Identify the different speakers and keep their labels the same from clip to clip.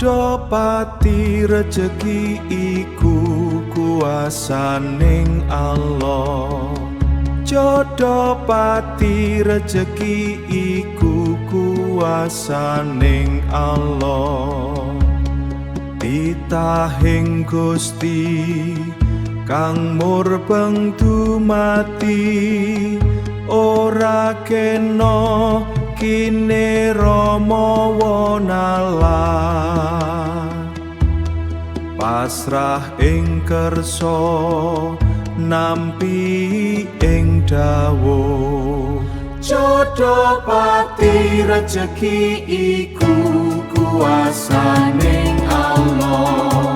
Speaker 1: Jodhopati rejeki iku kuwasaning Allah. Jodhopati rejeki iku kuwasaning Allah. Titahing Gusti kang murbeng dumati, ora kena kine Rama wonalah. Pasrah ing kersa nampi ing dawuh. Jodhopati rejeki iku kuwasaning Allah.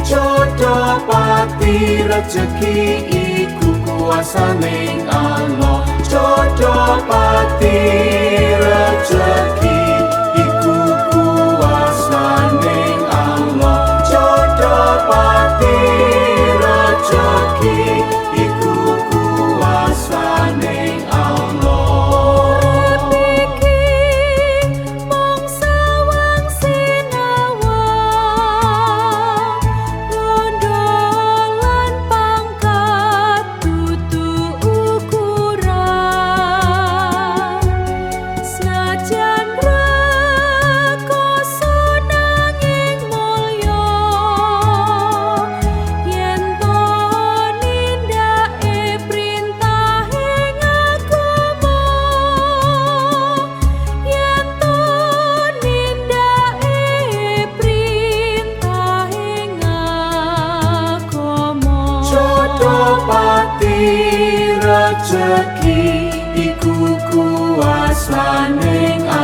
Speaker 1: Jodhopati rejeki iku kuwasaning Allah. Jodhopati rejeki iku kuwasaning Allah. Jodhopati rejeki iku kuwasaning Allah. Jodhopati rejeki iku kuwasaning Allah.